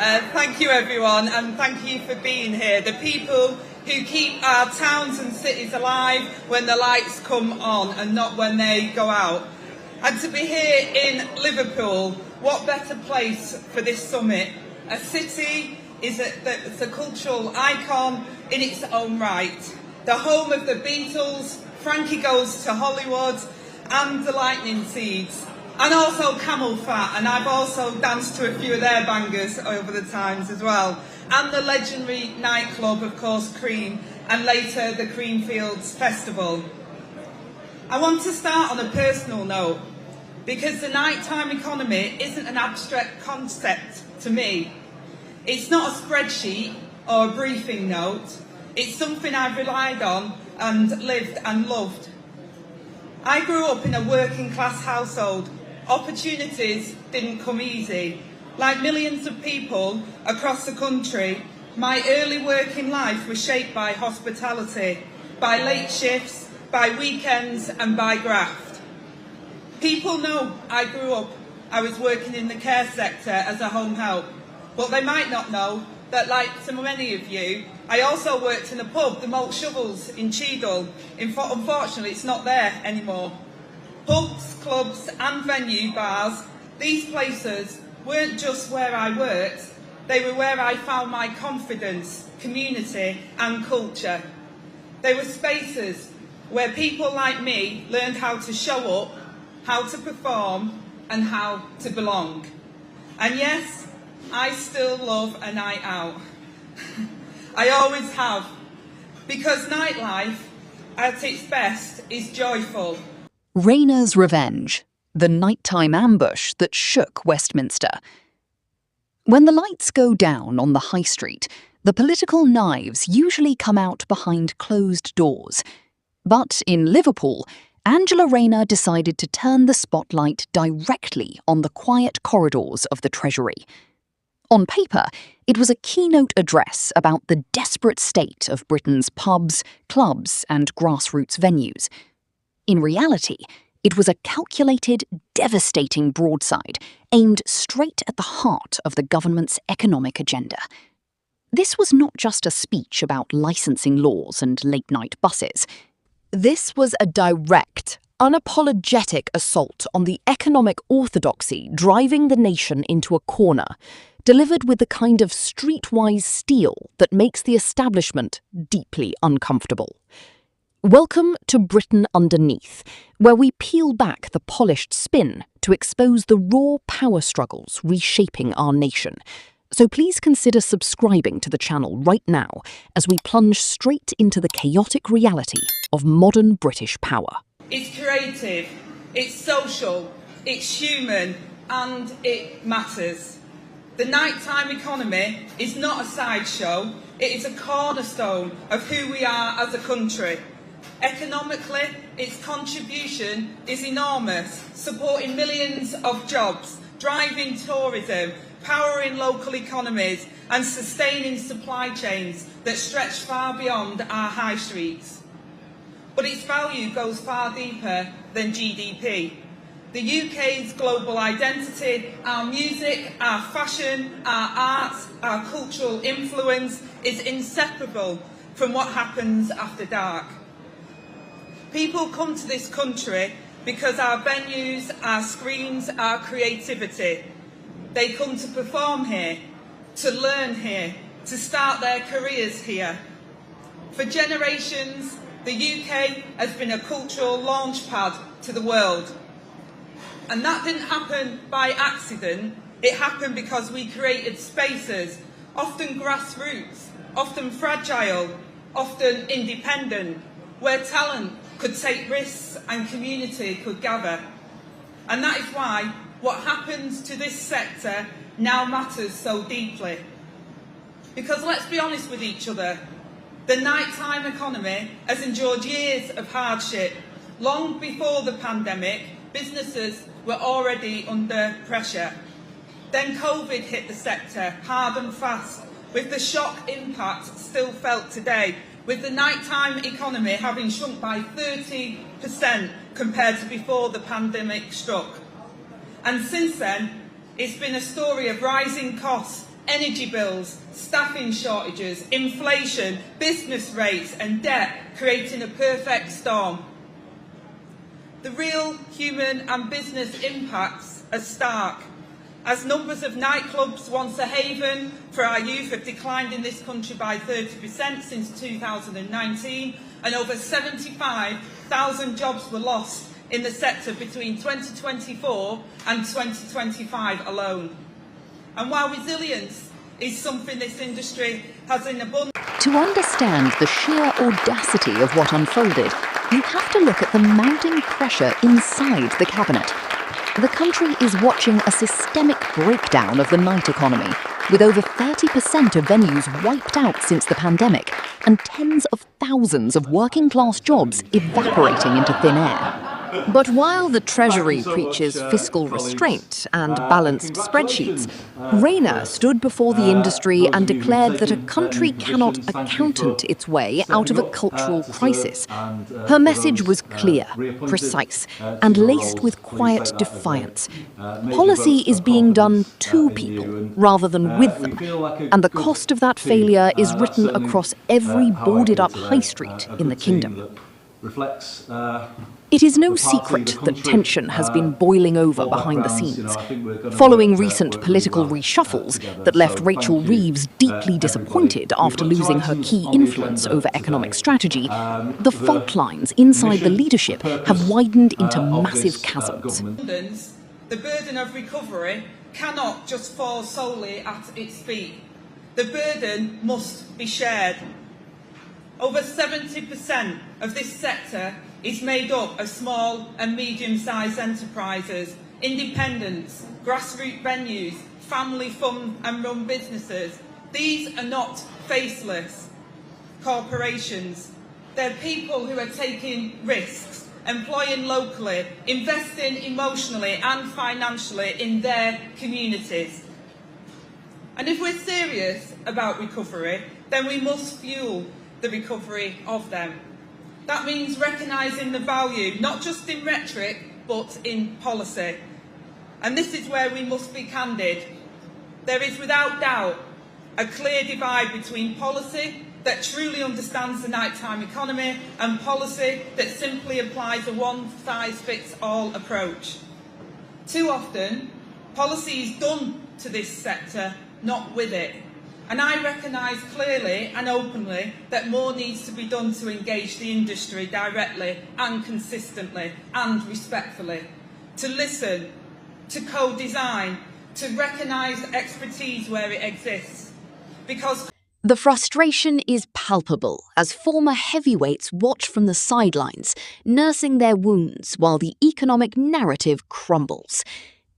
Thank you everyone, and thank you for being here. The people who keep our towns and cities alive when the lights come on and not when they go out. And to be here in Liverpool, what better place for this summit? A city that's a cultural icon in its own right. The home of the Beatles, Frankie Goes to Hollywood, and the Lightning Seeds. And also Camel Fat, and I've also danced to a few of their bangers over the times as well. And the legendary nightclub, of course, Cream, and later the Creamfields Festival. I want to start on a personal note, because the nighttime economy isn't an abstract concept to me. It's not a spreadsheet or a briefing note. It's something I've relied on and lived and loved. I grew up in a working class household. Opportunities didn't come easy. Like millions of people across the country, my early working life was shaped by hospitality, by late shifts, by weekends and by graft. People know I was working in the care sector as a home help, but they might not know that, like so many of you, I also worked in a pub, the Malt Shovels in Cheadle. Unfortunately, it's not there anymore. Pubs, clubs and venue bars, these places weren't just where I worked, they were where I found my confidence, community and culture. They were spaces where people like me learned how to show up, how to perform and how to belong. And yes, I still love a night out. I always have, because nightlife at its best is joyful. Rayner's Revenge, the nighttime ambush that shook Westminster. When the lights go down on the high street, the political knives usually come out behind closed doors. But in Liverpool, Angela Rayner decided to turn the spotlight directly on the quiet corridors of the Treasury. On paper, it was a keynote address about the desperate state of Britain's pubs, clubs and grassroots venues. In reality, it was a calculated, devastating broadside aimed straight at the heart of the government's economic agenda. This was not just a speech about licensing laws and late-night buses. This was a direct, unapologetic assault on the economic orthodoxy driving the nation into a corner, delivered with the kind of streetwise steel that makes the establishment deeply uncomfortable. Welcome to Britain Underneath, where we peel back the polished spin to expose the raw power struggles reshaping our nation. So please consider subscribing to the channel right now as we plunge straight into the chaotic reality of modern British power. It's creative, it's social, it's human, and it matters. The nighttime economy is not a sideshow, it is a cornerstone of who we are as a country. Economically, its contribution is enormous, supporting millions of jobs, driving tourism, powering local economies and sustaining supply chains that stretch far beyond our high streets. But its value goes far deeper than GDP. The UK's global identity, our music, our fashion, our arts, our cultural influence is inseparable from what happens after dark. People come to this country because our venues, our screens, our creativity. They come to perform here, to learn here, to start their careers here. For generations, the UK has been a cultural launchpad to the world. And that didn't happen by accident, it happened because we created spaces, often grassroots, often fragile, often independent, where talent could take risks and community could gather. And that is why what happens to this sector now matters so deeply. Because let's be honest with each other, the nighttime economy has endured years of hardship. Long before the pandemic, businesses were already under pressure. Then COVID hit the sector hard and fast, with the shock impact still felt today, with the nighttime economy having shrunk by 30% compared to before the pandemic struck. And since then, it's been a story of rising costs, Energy bills, staffing shortages, inflation, business rates and debt creating a perfect storm. The real human and business impacts are stark, as numbers of nightclubs, once a haven for our youth, have declined in this country by 30% since 2019, and over 75,000 jobs were lost in the sector between 2024 and 2025 alone. And while resilience is something this industry has in abundance. To understand the sheer audacity of what unfolded, you have to look at the mounting pressure inside the cabinet. The country is watching a systemic breakdown of the night economy, with over 30% of venues wiped out since the pandemic and tens of thousands of working-class jobs evaporating into thin air. But while the Treasury preaches fiscal restraint and balanced spreadsheets, Rayner stood before the industry and declared that a country cannot accountant its way out of a cultural crisis. Her message was clear, precise, and laced with quiet defiance. Policy is being done to people rather than with them, and the cost of that failure is written across every boarded-up high street in the kingdom. It is no secret that tension has been boiling over behind the scenes. Following recent political reshuffles that left Rachel Reeves deeply disappointed after losing her key influence over economic strategy, the fault lines inside the leadership have widened into massive chasms. The burden of recovery cannot just fall solely at its feet. The burden must be shared. Over 70% of this sector is made up of small and medium-sized enterprises, independents, grassroots venues, family-fund and run businesses. These are not faceless corporations. They're people who are taking risks, employing locally, investing emotionally and financially in their communities. And if we're serious about recovery, then we must fuel the recovery of them. That means recognising the value, not just in rhetoric, but in policy. And this is where we must be candid. There is without doubt a clear divide between policy that truly understands the nighttime economy and policy that simply applies a one-size-fits-all approach. Too often, policy is done to this sector, not with it. And I recognise clearly and openly that more needs to be done to engage the industry directly and consistently and respectfully, to listen, to co-design, to recognise expertise where it exists. Because the frustration is palpable as former heavyweights watch from the sidelines, nursing their wounds while the economic narrative crumbles.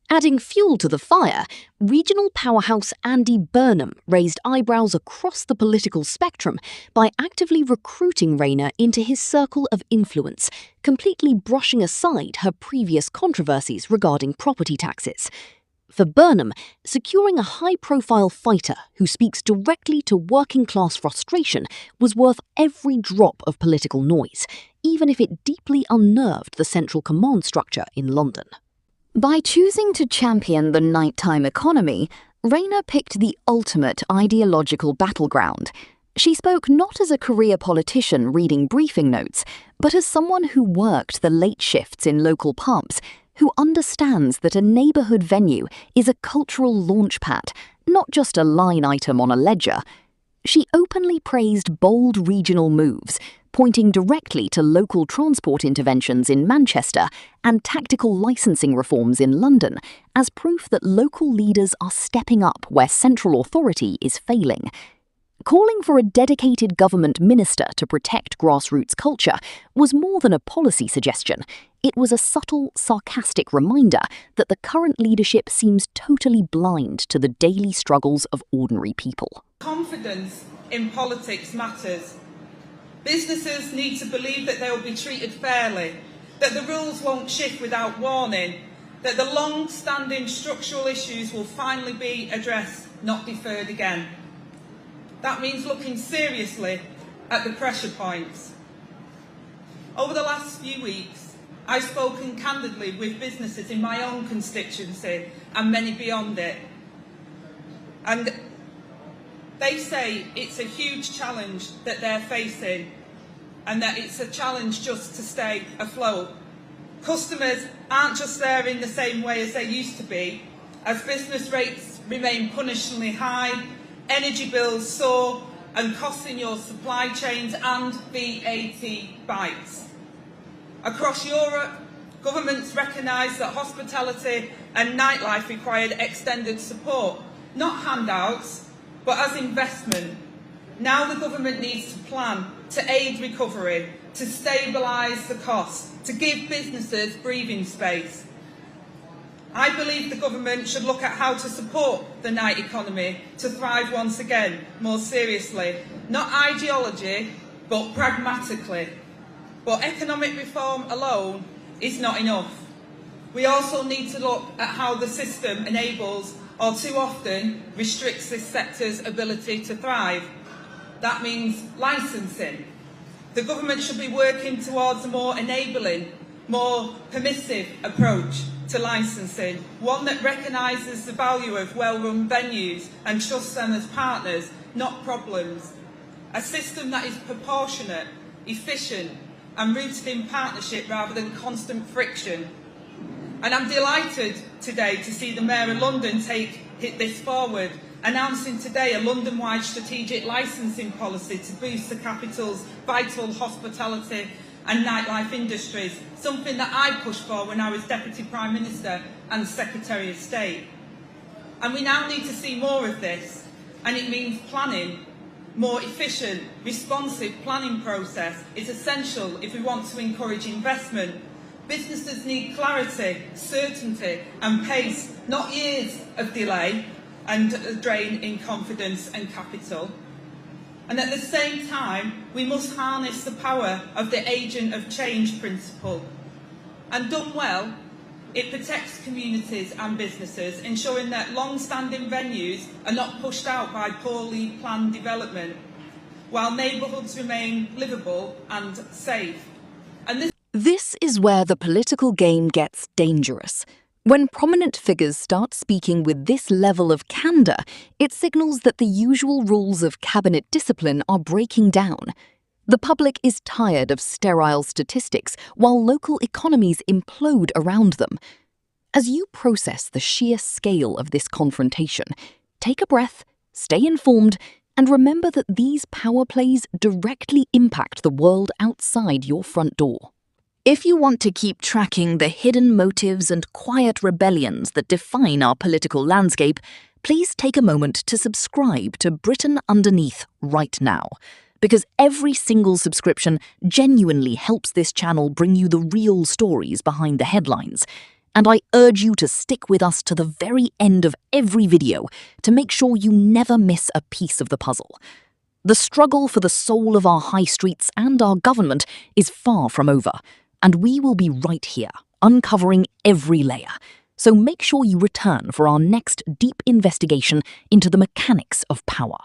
Adding fuel to the fire, regional powerhouse Andy Burnham raised eyebrows across the political spectrum by actively recruiting Rayner into his circle of influence, completely brushing aside her previous controversies regarding property taxes. For Burnham, securing a high-profile fighter who speaks directly to working-class frustration was worth every drop of political noise, even if it deeply unnerved the central command structure in London. By choosing to champion the nighttime economy, Rayner picked the ultimate ideological battleground. She spoke not as a career politician reading briefing notes, but as someone who worked the late shifts in local pubs, who understands that a neighbourhood venue is a cultural launchpad, not just a line item on a ledger. She openly praised bold regional moves, pointing directly to local transport interventions in Manchester and tactical licensing reforms in London as proof that local leaders are stepping up where central authority is failing. Calling for a dedicated government minister to protect grassroots culture was more than a policy suggestion. It was a subtle, sarcastic reminder that the current leadership seems totally blind to the daily struggles of ordinary people. Confidence in politics matters. Businesses need to believe that they will be treated fairly, that the rules won't shift without warning, that the long-standing structural issues will finally be addressed, not deferred again. That means looking seriously at the pressure points. Over the last few weeks, I've spoken candidly with businesses in my own constituency and many beyond it. And They say it's a huge challenge that they're facing and that it's a challenge just to stay afloat. Customers aren't just there in the same way as they used to be, as business rates remain punishingly high, energy bills soar, and costs in your supply chains and VAT bites. Across Europe, governments recognise that hospitality and nightlife required extended support, not handouts, but as investment. Now the government needs to plan to aid recovery, to stabilise the costs, to give businesses breathing space. I believe the government should look at how to support the night economy to thrive once again, more seriously. Not ideology, but pragmatically. But economic reform alone is not enough. We also need to look at how the system enables, or too often restricts, this sector's ability to thrive. That means licensing. The government should be working towards a more enabling, more permissive approach to licensing, one that recognises the value of well-run venues and trusts them as partners, not problems. A system that is proportionate, efficient and rooted in partnership rather than constant friction. And I'm delighted today to see the Mayor of London hit this forward, announcing today a London-wide strategic licensing policy to boost the capital's vital hospitality and nightlife industries, something that I pushed for when I was Deputy Prime Minister and Secretary of State. And we now need to see more of this, and it means planning. More efficient, responsive planning process is essential if we want to encourage investment. Businesses need clarity, certainty and pace, not years of delay and a drain in confidence and capital. And at the same time, we must harness the power of the agent of change principle. And done well, it protects communities and businesses, ensuring that long-standing venues are not pushed out by poorly planned development, while neighbourhoods remain livable and safe. And This is where the political game gets dangerous. When prominent figures start speaking with this level of candour, it signals that the usual rules of cabinet discipline are breaking down. The public is tired of sterile statistics while local economies implode around them. As you process the sheer scale of this confrontation, take a breath, stay informed, and remember that these power plays directly impact the world outside your front door. If you want to keep tracking the hidden motives and quiet rebellions that define our political landscape, please take a moment to subscribe to Britain Underneath right now, because every single subscription genuinely helps this channel bring you the real stories behind the headlines. And I urge you to stick with us to the very end of every video to make sure you never miss a piece of the puzzle. The struggle for the soul of our high streets and our government is far from over, and we will be right here, uncovering every layer. So make sure you return for our next deep investigation into the mechanics of power.